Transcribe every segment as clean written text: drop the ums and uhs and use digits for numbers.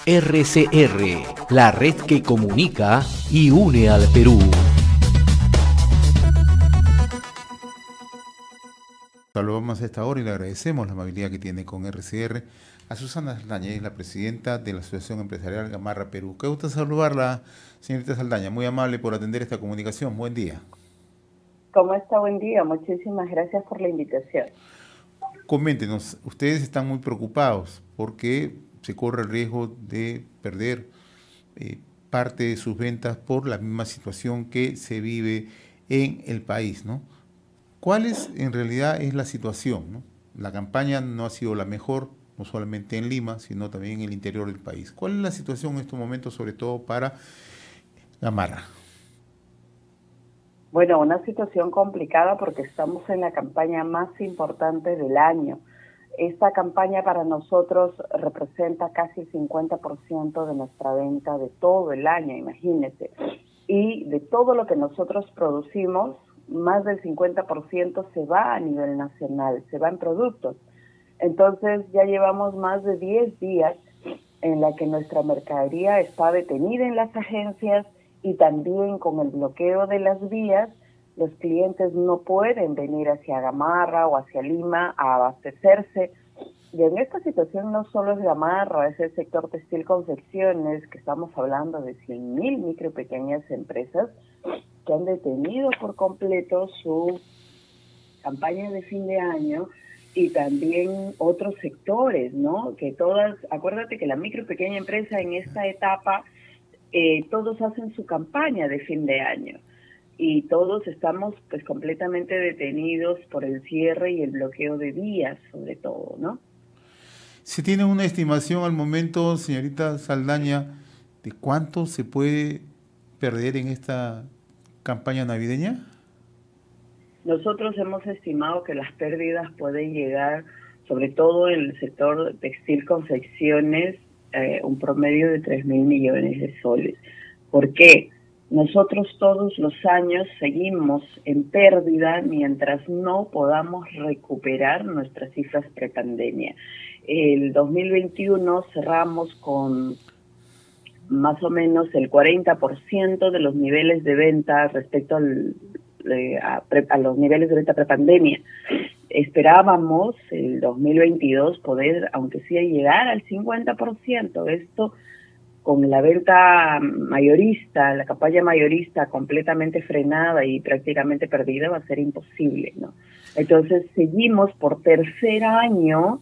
RCR, la red que comunica y une al Perú. Saludamos a esta hora y le agradecemos la amabilidad que tiene con RCR a Susana Saldaña, es la presidenta de la Asociación Empresarial Gamarra Perú. Qué gusto saludarla, señorita Saldaña, muy amable por atender esta comunicación. Buen día. ¿Cómo está? Buen día. Muchísimas gracias por la invitación. Coméntenos, ustedes están muy preocupados porque se corre el riesgo de perder parte de sus ventas por la misma situación que se vive en el país, ¿no? ¿Cuál es en realidad es la situación, ¿no? La campaña no ha sido la mejor, no solamente en Lima, sino también en el interior del país. ¿Cuál es la situación en estos momentos, sobre todo para Gamarra? Bueno, una situación complicada porque estamos en la campaña más importante del año. Esta campaña para nosotros representa casi el 50% de nuestra venta de todo el año, imagínense. Y de todo lo que nosotros producimos, más del 50% se va a nivel nacional, se va en productos. Entonces ya llevamos más de 10 días en la que nuestra mercadería está detenida en las agencias y también con el bloqueo de las vías, los clientes no pueden venir hacia Gamarra o hacia Lima a abastecerse. Y en esta situación no solo es Gamarra, es el sector textil confecciones, que estamos hablando de 100.000 micro y pequeñas empresas que han detenido por completo su campaña de fin de año, y también otros sectores, ¿no? Que todas, acuérdate que la micro y pequeña empresa en esta etapa, todos hacen su campaña de fin de año y todos estamos pues completamente detenidos por el cierre y el bloqueo de vías, sobre todo, ¿no? ¿Se tiene una estimación al momento, señorita Saldaña, de cuánto se puede perder en esta campaña navideña? Nosotros hemos estimado que las pérdidas pueden llegar, sobre todo en el sector textil confecciones, un promedio de 3.000 millones de soles. ¿Por qué? Nosotros todos los años seguimos en pérdida mientras no podamos recuperar nuestras cifras prepandemia. El 2021 cerramos con más o menos el 40% de los niveles de venta respecto a los niveles de venta prepandemia. Esperábamos el 2022 poder, aunque sea, llegar al 50%. Esto con la venta mayorista, la campaña mayorista completamente frenada y prácticamente perdida, va a ser imposible, ¿no? Entonces seguimos por tercer año,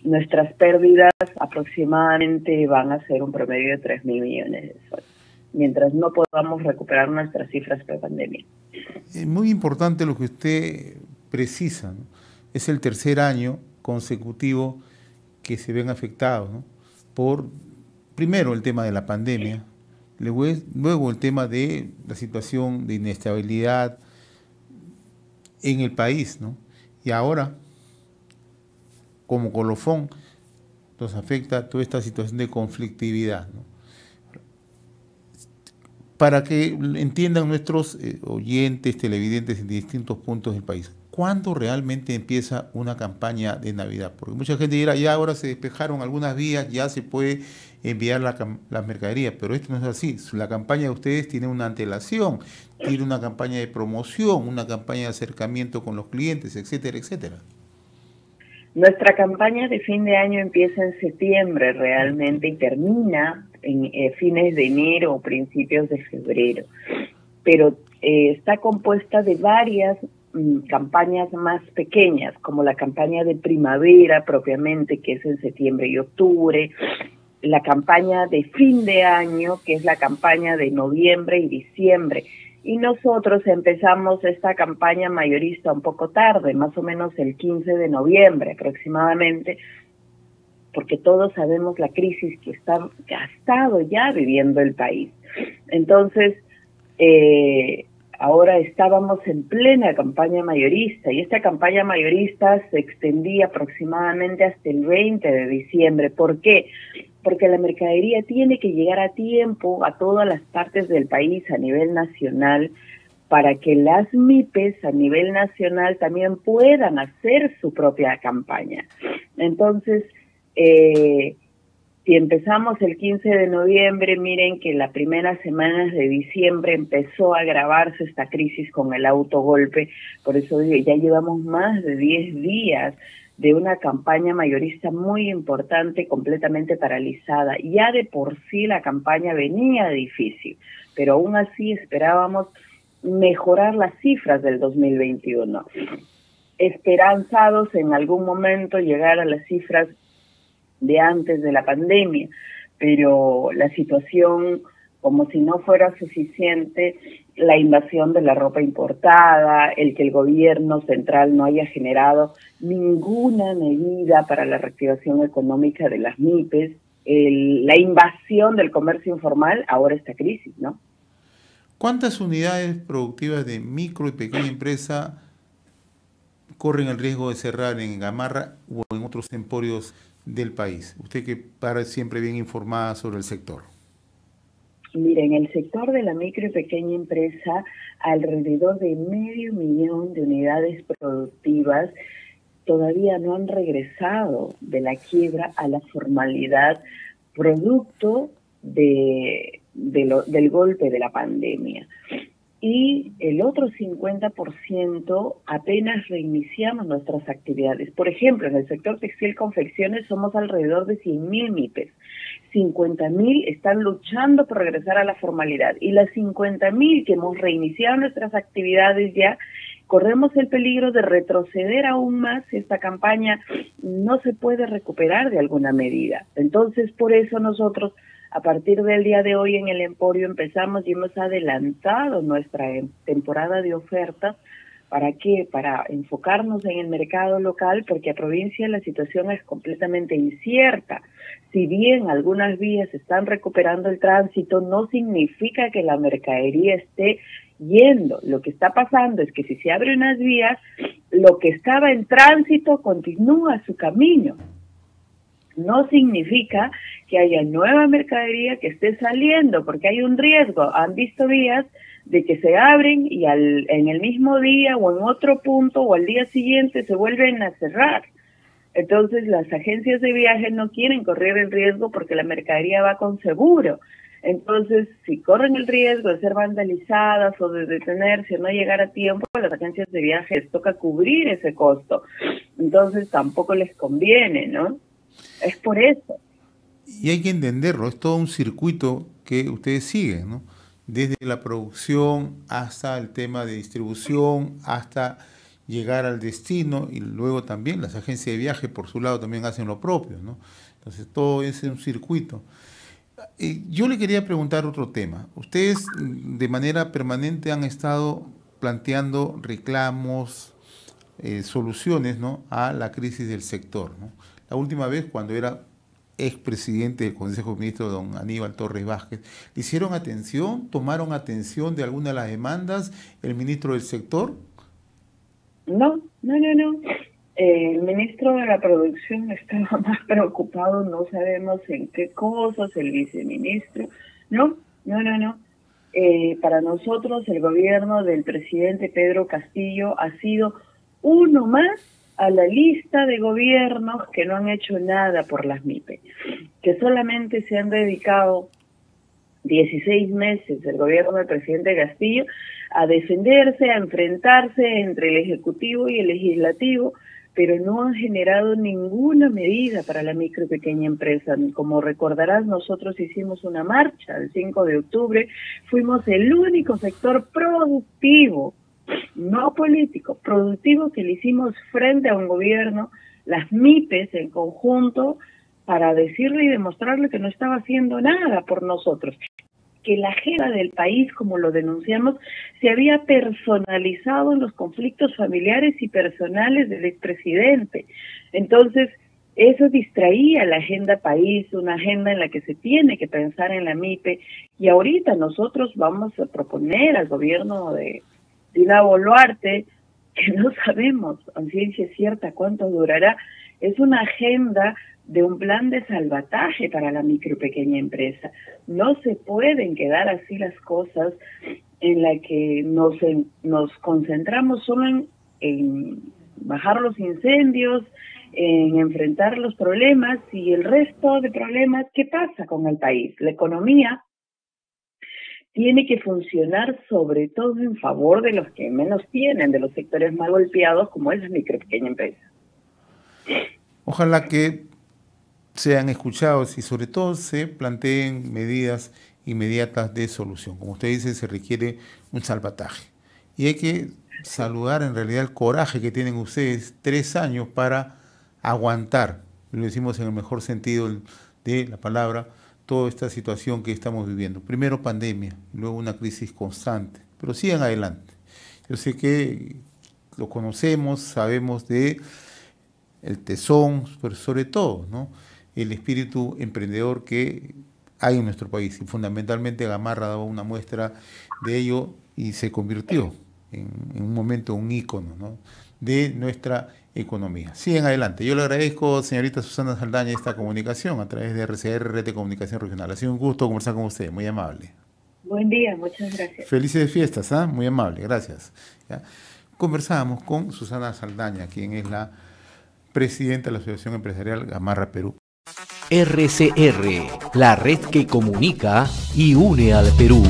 nuestras pérdidas aproximadamente van a ser un promedio de 3.000 millones de soles, mientras no podamos recuperar nuestras cifras prepandemia. Es muy importante lo que usted precisa, ¿no? Es el tercer año consecutivo que se ven afectados, ¿no? Por, primero, el tema de la pandemia, luego el tema de la situación de inestabilidad en el país, ¿no? Y ahora, como colofón, nos afecta toda esta situación de conflictividad, ¿no? Para que entiendan nuestros oyentes, televidentes en distintos puntos del país, ¿cuándo realmente empieza una campaña de Navidad? Porque mucha gente dirá, ya ahora se despejaron algunas vías, ya se puede enviar la mercadería, pero esto no es así. La campaña de ustedes tiene una antelación, tiene una campaña de promoción, una campaña de acercamiento con los clientes, etcétera, etcétera. Nuestra campaña de fin de año empieza en septiembre realmente y termina en fines de enero o principios de febrero, pero está compuesta de varias campañas más pequeñas, como la campaña de primavera propiamente, que es en septiembre y octubre, la campaña de fin de año, que es la campaña de noviembre y diciembre. Y nosotros empezamos esta campaña mayorista un poco tarde, más o menos el 15 de noviembre aproximadamente, porque todos sabemos la crisis que ha estado ya viviendo el país. Entonces, ahora estábamos en plena campaña mayorista, y esta campaña mayorista se extendía aproximadamente hasta el 20 de diciembre. ¿Por qué? Porque la mercadería tiene que llegar a tiempo a todas las partes del país a nivel nacional, para que las MIPES a nivel nacional también puedan hacer su propia campaña. Entonces, Si empezamos el 15 de noviembre, miren que las primeras semanas de diciembre empezó a agravarse esta crisis con el autogolpe. Por eso digo, ya llevamos más de 10 días de una campaña mayorista muy importante, completamente paralizada. Ya de por sí la campaña venía difícil, pero aún así esperábamos mejorar las cifras del 2021. Esperanzados en algún momento llegar a las cifras de antes de la pandemia, pero la situación, como si no fuera suficiente, la invasión de la ropa importada, el que el gobierno central no haya generado ninguna medida para la reactivación económica de las MIPES, la invasión del comercio informal, ahora esta crisis, ¿no? ¿Cuántas unidades productivas de micro y pequeña empresa corren el riesgo de cerrar en Gamarra o en otros emporios del país? Usted que para siempre bien informada sobre el sector. Miren, en el sector de la micro y pequeña empresa, alrededor de 500.000 de unidades productivas todavía no han regresado de la quiebra a la formalidad, producto del golpe de la pandemia. Y el otro 50% apenas reiniciamos nuestras actividades. Por ejemplo, en el sector textil confecciones somos alrededor de 100.000 MIPES. 50.000 están luchando por regresar a la formalidad. Y las 50.000 que hemos reiniciado nuestras actividades ya, corremos el peligro de retroceder aún más si esta campaña no se puede recuperar de alguna medida. Entonces, por eso nosotros, a partir del día de hoy en el Emporio empezamos y hemos adelantado nuestra temporada de ofertas. ¿Para qué? Para enfocarnos en el mercado local, porque a provincia la situación es completamente incierta. Si bien algunas vías están recuperando el tránsito, no significa que la mercadería esté yendo. Lo que está pasando es que si se abren unas vías, lo que estaba en tránsito continúa su camino. No significa que haya nueva mercadería que esté saliendo, porque hay un riesgo. Han visto vías de que se abren y en el mismo día o en otro punto o al día siguiente se vuelven a cerrar. Entonces las agencias de viaje no quieren correr el riesgo porque la mercadería va con seguro. Entonces, si corren el riesgo de ser vandalizadas o de detenerse o no llegar a tiempo, a las agencias de viaje les toca cubrir ese costo. Entonces tampoco les conviene, ¿no? Es por eso. Y hay que entenderlo, es todo un circuito que ustedes siguen, ¿no? Desde la producción hasta el tema de distribución, hasta llegar al destino, y luego también las agencias de viaje por su lado también hacen lo propio, ¿no? Entonces todo es un circuito. Yo le quería preguntar otro tema. Ustedes de manera permanente han estado planteando reclamos, soluciones, ¿no?, a la crisis del sector, ¿no? La última vez, cuando era expresidente del Consejo de Ministros, don Aníbal Torres Vázquez, ¿le hicieron atención? ¿Tomaron atención de alguna de las demandas el ministro del sector? No. El ministro de la Producción estaba más preocupado, no sabemos en qué cosas, el viceministro. No. Para nosotros el gobierno del presidente Pedro Castillo ha sido uno más a la lista de gobiernos que no han hecho nada por las MIPE, que solamente se han dedicado 16 meses el gobierno del presidente Castillo a defenderse, a enfrentarse entre el Ejecutivo y el Legislativo, pero no han generado ninguna medida para la micro y pequeña empresa. Como recordarás, nosotros hicimos una marcha el 5 de octubre, fuimos el único sector productivo, no político, productivo, que le hicimos frente a un gobierno, las MIPES en conjunto, para decirle y demostrarle que no estaba haciendo nada por nosotros, que la agenda del país, como lo denunciamos, se había personalizado en los conflictos familiares y personales del expresidente. Entonces, eso distraía la agenda país, una agenda en la que se tiene que pensar en la MIPE, y ahorita nosotros vamos a proponer al gobierno de Dina Boluarte, que no sabemos a ciencia cierta cuánto durará, es una agenda de un plan de salvataje para la micro y pequeña empresa. No se pueden quedar así las cosas, en la que nos concentramos solo en bajar los incendios, en enfrentar los problemas y el resto de problemas que pasa con el país. La economía tiene que funcionar sobre todo en favor de los que menos tienen, de los sectores más golpeados, como es la micro y pequeña empresa. Ojalá que sean escuchados y sobre todo se planteen medidas inmediatas de solución. Como usted dice, se requiere un salvataje. Y hay que saludar en realidad el coraje que tienen ustedes, 3 años para aguantar, lo decimos en el mejor sentido de la palabra, toda esta situación que estamos viviendo. Primero pandemia, luego una crisis constante, pero sigan adelante. Yo sé que lo conocemos, sabemos de el tesón, pero sobre todo, ¿no?, el espíritu emprendedor que hay en nuestro país. Y fundamentalmente Gamarra daba una muestra de ello y se convirtió en un momento un ícono, ¿no?, de nuestra economía. Sigan adelante. Yo le agradezco, señorita Susana Saldaña, esta comunicación a través de RCR, Red de Comunicación Regional. Ha sido un gusto conversar con usted, muy amable. Buen día, muchas gracias. Felices fiestas, ¿eh? Muy amable, gracias. ¿Ya? Conversábamos con Susana Saldaña, quien es la presidenta de la Asociación Empresarial Gamarra Perú. RCR, la red que comunica y une al Perú.